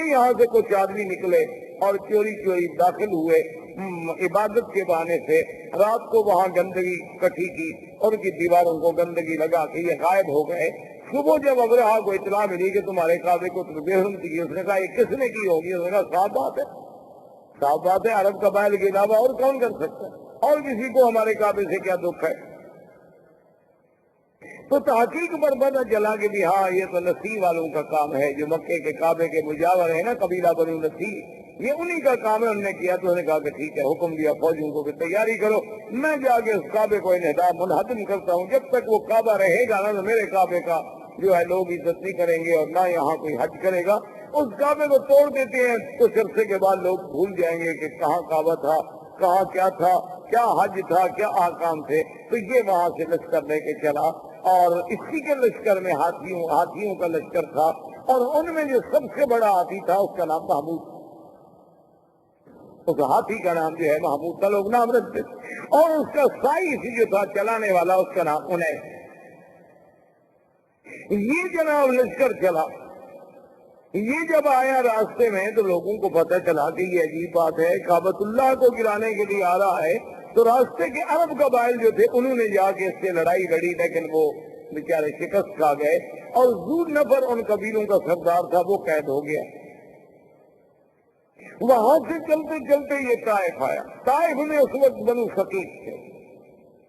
یہاں سے کچھ آدمی نکلے اور چوری چوری داخل ہوئے عبادت کے بہانے سے، رات کو وہاں گندگی کٹھی کی اور ان کی دیواروں کو گندگی لگا کے یہ غائب ہو گئے۔ صبح جب ابرہا کو اطلاع ملی کہ تمہارے کعبے کو بے حرمتی کی، اس نے کہا یہ کس نے کی ہوگی؟ اس نے کہا صاف بات ہے، صاف بات ہے، عرب قبائل کے علاوہ اور کون کر سکتا ہے، اور کسی کو ہمارے کعبے سے کیا دکھ ہے؟ تو تحقیق پر پتہ چلا کہ بھی ہاں یہ تو نسی والوں کا کام ہے، جو مکے کے کعبے کے مجاور ہے نا، قبیلہ بنو نسی، یہ انہی کا کام ہے۔ انہوں نے کیا تو انہوں نے کہا کہ ٹھیک ہے، حکم دیا فوجیوں کو کہ تیاری کرو، میں جا کے اس کعبے کو انہدام منہدم کرتا ہوں، جب تک وہ کعبہ رہے گا نا تو میرے کعبے کا جو ہے لوگ عزت نہیں کریں گے اور نہ یہاں کوئی حج کرے گا۔ اس کعبے کو توڑ دیتے ہیں تو عرصے کے بعد لوگ بھول جائیں گے کہ کہاں کعبہ تھا، کہاں کیا تھا، کیا حج تھا، کیا احکام تھے۔ تو یہ وہاں سے لشکر لے کے چلا، اور اسی کے لشکر میں ہاتھیوں کا لشکر تھا، اور ان میں جو سب سے بڑا ہاتھی تھا اس کا نام محمود، اس ہاتھی کا نام جو ہے محمود تھا، لوگ نام رکھتے، اور اس کا سائس جو تھا چلانے والا اس کا نام انیس۔ یہ جناب لشکر چلا، یہ جب آیا راستے میں تو لوگوں کو پتہ چلا کہ یہ عجیب بات ہے، کعبۃ اللہ کو گرانے کے لیے آ رہا ہے۔ تو راستے کے عرب قبائل جو تھے انہوں نے جا کے اس سے لڑائی لڑی، لیکن وہ بیچارے شکست کھا گئے، اور ذو نفر ان قبیلوں کا سردار تھا وہ قید ہو گیا۔ وہاں سے چلتے چلتے یہ طائف آیا۔ طائف میں اس وقت بنو ثقیف تھے،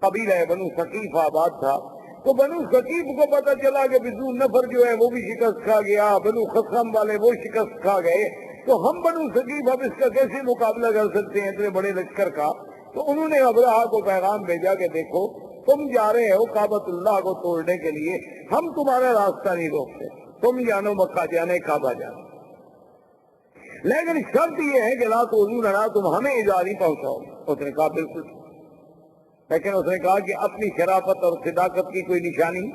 قبیلہ بنو ثقیف آباد تھا۔ تو بنو ثقیف کو پتہ چلا کہ ذو نفر جو ہے وہ بھی شکست کھا گیا، بنو خصم والے وہ شکست کھا گئے، تو ہم بنو ثقیف اب اس کا کیسے مقابلہ کر سکتے ہیں اتنے بڑے لشکر کا؟ تو انہوں نے ابرہا کو پیغام بھیجا کہ دیکھو تم جا رہے ہو کعبۃ اللہ کو توڑنے کے لیے، ہم تمہارا راستہ نہیں روکتے، تم جانو مکہ جانے، کعبہ جانے، لیکن شرط یہ ہے کہ لا تؤذوننا، تم ہمیں ایذا نہیں پہنچاؤ۔ اس نے کہا بالکل، لیکن اس نے کہا کہ اپنی شرافت اور صداقت کی کوئی نشانی،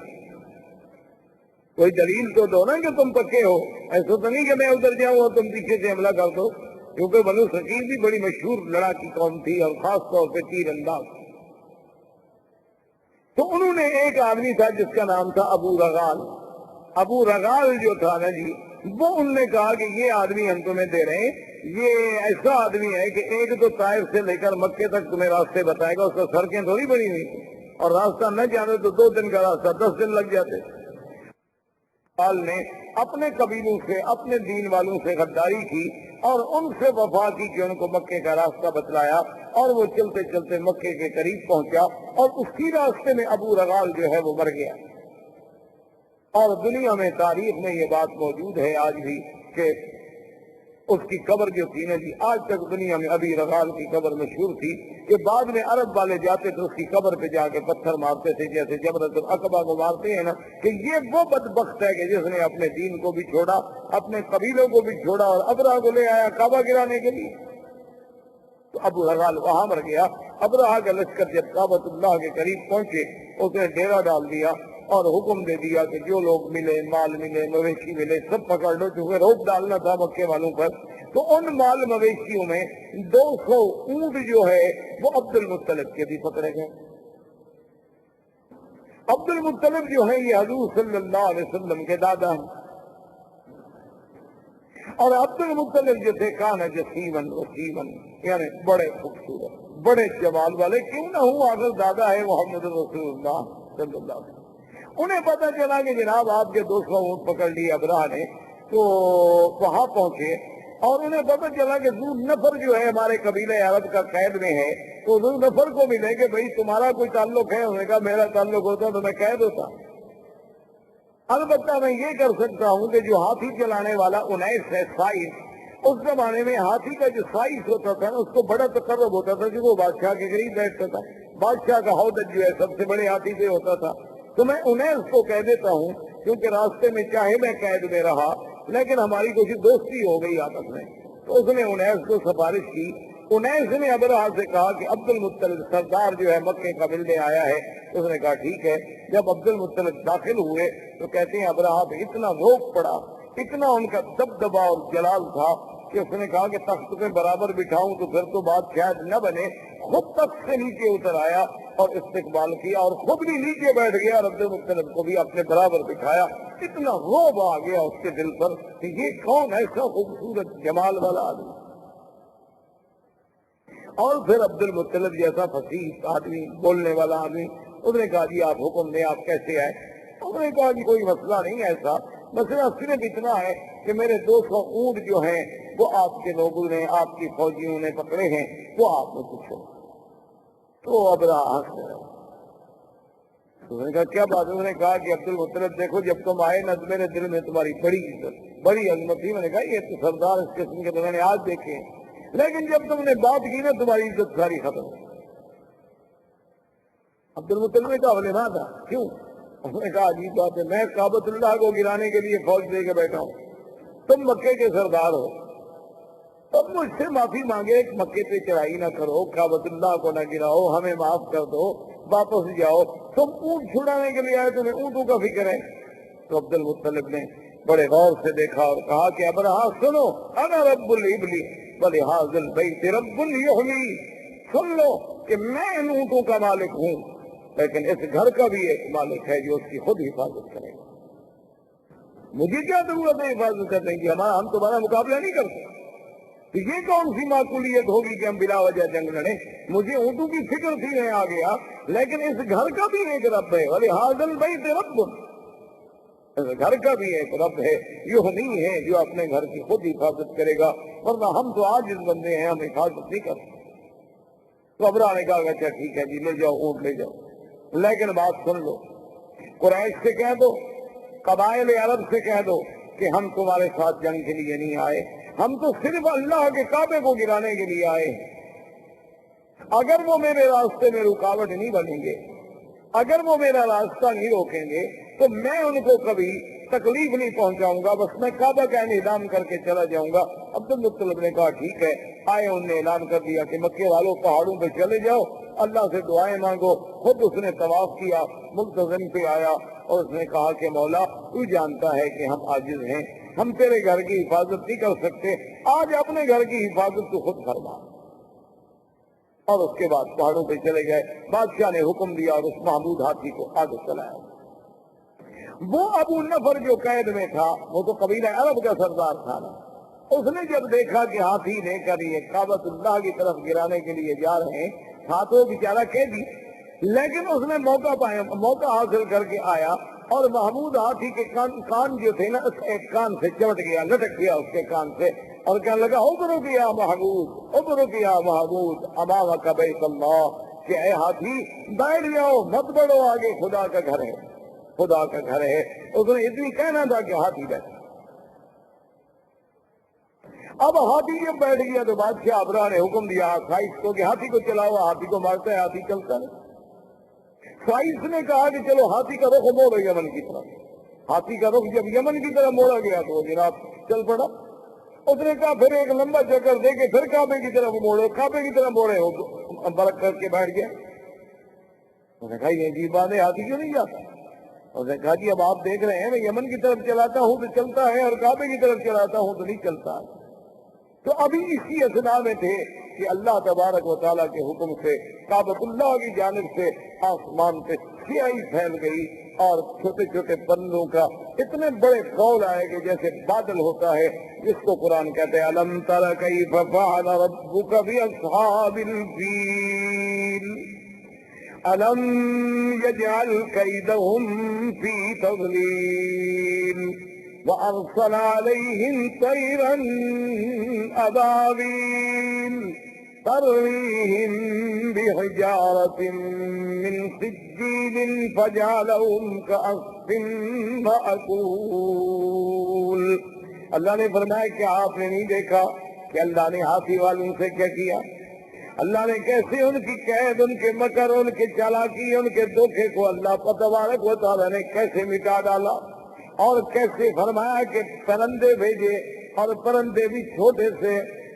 کوئی دلیل تو دو نا کہ تم پکے ہو، ایسا تو نہیں کہ میں ادھر جاؤں اور تم پیچھے سے حملہ کر دو، کیونکہ بنو ثقیف بھی بڑی مشہور لڑاکی قوم تھی اور خاص طور پہ تیر انداز۔ تو انہوں نے ایک آدمی تھا جس کا نام تھا ابو رغال، ابو رغال جو تھا نا جی، وہ انہوں نے کہا کہ یہ آدمی ہم تمہیں دے رہے ہیں، یہ ایسا آدمی ہے کہ ایک تو طائف سے لے کر مکے تک تمہیں راستے بتائے گا، اس کا سڑکیں تھوڑی بڑی ہوئی، اور راستہ نہ جانے تو 2 دن کا راستہ 10 دن لگ جاتے۔ نے اپنے قبیلوں سے، اپنے دین والوں سے غداری کی اور ان سے وفا کی کہ ان کو مکے کا راستہ بتلایا، اور وہ چلتے چلتے مکے کے قریب پہنچا، اور اسی راستے میں ابو رغال جو ہے وہ مر گیا۔ اور دنیا میں تاریخ میں یہ بات موجود ہے آج بھی کہ اس کی قبر جو تھی نا جی، آج تک دنیا میں ابی رغال کی قبر مشہور تھی، کہ بعد میں عرب والے جاتے تھے اس کی قبر پہ جا کے پتھر مارتے تھے، جیسے جمرۃ العقبہ کو مارتے ہیں نا، کہ یہ وہ بدبخت ہے کہ جس نے اپنے دین کو بھی چھوڑا، اپنے قبیلوں کو بھی چھوڑا، اور ابرہا کو لے آیا کعبہ گرانے کے لیے۔ تو ابو رغال وہاں مر گیا۔ ابرہا کا لشکر جب کعبۃ اللہ کے قریب پہنچے، اس نے ڈیرا ڈال دیا اور حکم دے دیا کہ جو لوگ ملے، مال ملے، مویشی ملے، سب پکڑ لو، چونکہ روک ڈالنا تھا مکے والوں پر۔ تو ان مال مویشیوں میں 200 اونٹ جو ہے وہ عبد المطلب کے بھی پکڑے گئے۔ عبد المطلب جو ہے یہ حضور صلی اللہ علیہ وسلم کے دادا ہیں، اور عبد المطلب جو تھے کانا جسیمن وسیمن، یعنی بڑے خوبصورت، بڑے جمال والے، کیوں نہ ہوں آخر دادا ہے محمد رسول اللہ صلی اللہ علیہ وسلم۔ انہیں پتا چلا کہ جناب آپ کے 200 اونٹ پکڑ لیے ابرہا نے، تو وہاں پہنچے، اور انہیں پتا چلا کہ ذو نفر جو ہے ہمارے قبیلہ عرب کا قید میں ہے، تو ذو نفر کو ملے کہ بھئی تمہارا کوئی تعلق ہے؟ انہوں نے کہا میرا تعلق ہوتا تو میں قید ہوتا، البتہ میں یہ کر سکتا ہوں کہ جو ہاتھی چلانے والا انیس ہے سائس، اس زمانے میں ہاتھی کا جو سائس ہوتا تھا نا اس کو بڑا تقرب ہوتا تھا کہ وہ بادشاہ کے قریب بیٹھتا تھا، بادشاہ کا ہودج جو ہے سب سے بڑے ہاتھی سے ہوتا تھا، تو میں انیس کو کہہ دیتا ہوں، کیونکہ راستے میں چاہے میں قید میں رہا لیکن ہماری کچھ دوستی ہو گئی آپس میں۔ تو اس نے انیس کو سفارش کی۔ انیس نے ابرہا سے کہا کہ عبد المطلب سردار جو ہے مکے کا ملنے آیا ہے۔ اس نے کہا ٹھیک ہے۔ جب عبد المطلب داخل ہوئے تو کہتے ہیں ابرہا پہ اتنا روب پڑا، اتنا ان کا دبدبا اور جلال تھا کہ اس نے کہا کہ تخت پہ برابر بٹھاؤں تو پھر تو بات شاید نہ بنے، خود تک سے نیچے اتر آیا اور استقبال کیا اور خود بھی نیچے بیٹھ گیا اور عبد المطلب کو بھی اپنے برابر بٹھایا. اتنا رعب آ گیا اس کے دل پر کہ یہ کون ایسا خوبصورت جمال والا آدمی. اور پھر عبد المطلب جیسا فصیح آدمی, بولنے والا آدمی, اس نے کہا جی آپ حکم دیں, آپ کیسے آئے؟ اس نے کہا کہ کوئی مسئلہ نہیں ایسا, مسئلہ صرف اتنا ہے کہ میرے 200 اونٹ جو ہیں وہ آپ کے لوگوں نے, آپ کی فوجیوں نے پکڑے ہیں, وہ آپ نے پوچھو. تو ابراہ ہنس رہا. اس نے کہا کیا بات ہے؟ اس نے کہا کہ عبد المطلب دیکھو جب تم آئے نا میرے دل میں تمہاری بڑی عزت, بڑی عظمت تھی. میں نے کہا یہ تو سردار اس قسم کے تو میں نے آج دیکھے ہیں, لیکن جب تم نے بات کی نا تمہاری عزت ساری ختم. عبد المطلب نے کہا بولے نہ تھا کیوں؟ اس نے کہا عجیب بات ہے, میں کعبۃ اللہ کو گرانے کے لیے فوج دے کے بیٹھا ہوں, تم مکے کے سردار ہو, تم مجھ سے معافی مانگے, مکے پہ چڑھائی نہ کرو, کعبۃ اللہ کو نہ گراؤ, ہمیں معاف کر دو, واپس جاؤ. تم اونٹ چھڑانے کے لیے آئے, تمہیں اونٹوں کا فکر ہے. تو عبد المطلب نے بڑے غور سے دیکھا اور کہا کہ ابرہا سنو, انا رب الابلی ولہذا البیت رب یحمی, سن لو کہ میں ان اونٹوں کا مالک ہوں, لیکن اس گھر کا بھی ایک مالک ہے جو اس کی خود حفاظت کرے گا. مجھے کیا ضرورت ہے حفاظت کرنے کی؟ ہم تمہارا مقابلہ نہیں کرتے. تو یہ کون سی معقولیت ہوگی کہ ہم بلا وجہ جنگ لڑیں؟ مجھے اونٹوں کی فکر تھی, میں آ گیا, لیکن اس گھر کا بھی ایک رب ہے, ولہذا البیت رب, اس گھر کا بھی ایک رب ہے, یہ نہیں ہے جو اپنے گھر کی خود حفاظت کرے گا, ورنہ ہم تو عاجز بندے ہیں, ہم حفاظت نہیں کرتے. تو ابراہ نے کہا اچھا ٹھیک ہے جی, لے جاؤ اونٹ لے جاؤ, لیکن بات سن لو, قریش سے کہہ دو, قبائل عرب سے کہہ دو کہ ہم تمہارے ساتھ جنگ کے لیے نہیں آئے, ہم تو صرف اللہ کے کعبے کو گرانے کے لیے آئے ہیں. اگر وہ میرے راستے میں رکاوٹ نہیں بنیں گے, اگر وہ میرا راستہ نہیں روکیں گے, تو میں ان کو کبھی تکلیف نہیں پہنچاؤں گا, بس میں کعبہ کا اعلان کر کے چلا جاؤں گا. عبد المطلب نے کہا ٹھیک ہے. آئے, انہوں نے اعلان کر دیا کہ مکے والوں پہاڑوں پہ چلے جاؤ, اللہ سے دعائیں مانگو. خود اس نے طواف کیا, ملتزم پہ آیا اور اس نے کہا کہ مولا تو جانتا ہے کہ ہم عاجز ہیں, ہم تیرے گھر کی حفاظت نہیں کر سکتے, آج اپنے گھر کی حفاظت تو خود فرما. اور اس کے بعد پہاڑوں پہ چلے گئے. بادشاہ نے حکم دیا اور اس محمود ہاتھی کو آگے چلایا. وہ ابو نفر جو قید میں تھا, وہ تو قبیلہ عرب کا سردار تھا نا, اس نے جب دیکھا کہ ہاتھی لے کر یہ کعبۃ اللہ کی طرف گرانے کے لیے جا رہے ہیں, ہاتھوں بیچارہ قیدی, لیکن اس نے موقع پایا, موقع حاصل کر کے آیا اور محمود ہاتھی کے کان جو تھے نا, اس ایک کان سے چمٹ گیا, لٹک گیا اس کے کان سے, اور کہنے لگا ابرک یا محمود, ابرک یا محمود, امامک بیت اللہ, کہ اے ہاتھی بیٹھ جاؤ, مت بڑھو, آگے خدا کا گھر ہے, خدا کا گھر ہے. اس نے اتنی کہنا تھا کہ ہاتھی بیٹھ. اب ہاتھی جب بیٹھ گیا تو بادشاہ ابراہ نے حکم دیا سائس کو کہ ہاتھی کو چلاؤ, ہاتھی کو مارتا ہے, ہاتھی چلتا ہے. سائس نے کہا کہ چلو ہاتھی کا رخ موڑو یمن کی طرف. ہاتھی کا رخ جب یمن کی طرف موڑا گیا تو وہ جناب چل پڑا. اس نے کہا پھر ایک لمبا چکر دے کے پھر کعبے کی طرف موڑو, کعبے کی طرف موڑے ہو, برک کر کے بیٹھ گیا. اس نے کہا یہ عجیب بات ہے, ہاتھی کیوں نہیں جاتا؟ اس نے کہا جی اب آپ دیکھ رہے ہیں میں یمن کی طرف چلاتا ہوں تو چلتا ہے, اور کعبے کی طرف چلاتا ہوں تو نہیں چلتا. تو ابھی اسی اثنا میں تھے کہ اللہ تبارک و تعالیٰ کے حکم سے کعبۃ اللہ کی جانب سے آسمان پہ سیاہی پھیل گئی, اور چھوٹے چھوٹے پرندوں کا اتنے بڑے قول آئے کہ جیسے بادل ہوتا ہے, جس کو قرآن کہتے ہیں الم تر کیف فعل ربک باصحاب الفیل الم یجعل کیدہم فی تضلیل وَأَرْسَلَ عَلَيْهِمْ طَيْرًا أَبَابِيلَ تَرْمِيهِمْ بِحِجَارَةٍ مِّن سِجِّيلٍ فَجَعَلَهُمْ كَعَصْفٍ مَّأْكُولٍ. اللہ نے فرمایا کہ آپ نے نہیں دیکھا کہ اللہ نے ہاتھی والوں سے کیا کیا؟ اللہ نے کیسے ان کی قید, ان کے مکر, ان کے چالاکی, ان کے دھوکے کو اللہ تبارک و تعالیٰ نے کیسے مٹا ڈالا, اور کیسے فرمایا کہ پرندے بھیجے, اور پرندے بھی چھوٹے سے,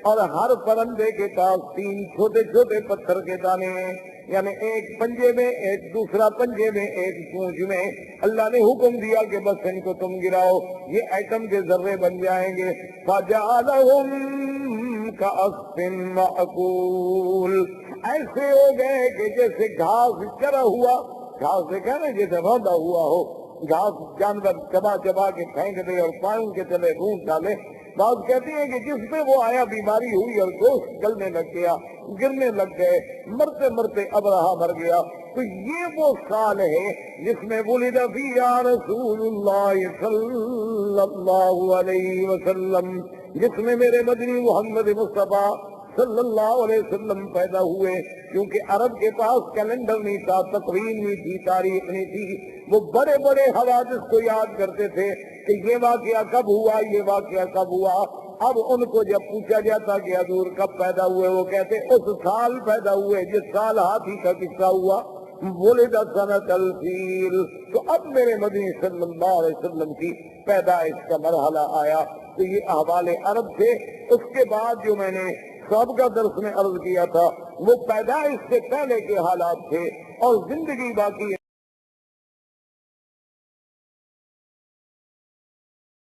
اور ہر پرندے کے پاس 3 چھوٹے چھوٹے پتھر کے دانے ہیں, یعنی ایک پنجے میں, ایک دوسرا پنجے میں, ایک پونچھ میں. اللہ نے حکم دیا کہ بس ان کو تم گراؤ, یہ ایٹم کے ذرے بن جائیں گے. فَجَعَلَهُمْ كَعَصْفٍ مَّأْكُولٍ. ایسے ہو گئے کہ جیسے گھاس چرا ہوا، گھاس دیکھا نا جیسے باندھا ہوا ہو، گھاس جانور چبا چبا کے پھینک دے اور پانی کے تلے ڈھونڈ ڈالے۔ بات کہتی ہیں کہ جس پہ وہ آیا بیماری ہوئی اور گوشت گلنے لگ گیا، گرنے لگ گئے، مرتے مرتے ابرہا مر گیا۔ تو یہ وہ سال ہے جس میں ولد فیہ رسول اللہ صلی اللہ علیہ وسلم، جس میں میرے مدنی محمد مصطفیٰ صلی اللہ علیہ وسلم پیدا ہوئے۔ کیونکہ عرب کے پاس کیلنڈر نہیں تھا، تقویم نہیں تھی، تاریخ نہیں تھی، وہ بڑے بڑے حوادث کو یاد کرتے تھے کہ یہ واقعہ کب ہوا، یہ واقعہ کب ہوا۔ اب ان کو جب پوچھا جاتا کہ حضور کب پیدا ہوئے، وہ کہتے اس سال پیدا ہوئے جس سال ہاتھی کا قصہ ہوا، ولد سنۃ الفیل۔ تو اب میرے مدنی صلی اللہ علیہ وسلم کی پیدائش کا مرحلہ آیا۔ تو یہ احوال عرب تھے۔ اس کے بعد جو میں نے سابقہ درس میں عرض کیا تھا وہ پیدائش سے پہلے کے حالات تھے، اور زندگی باقی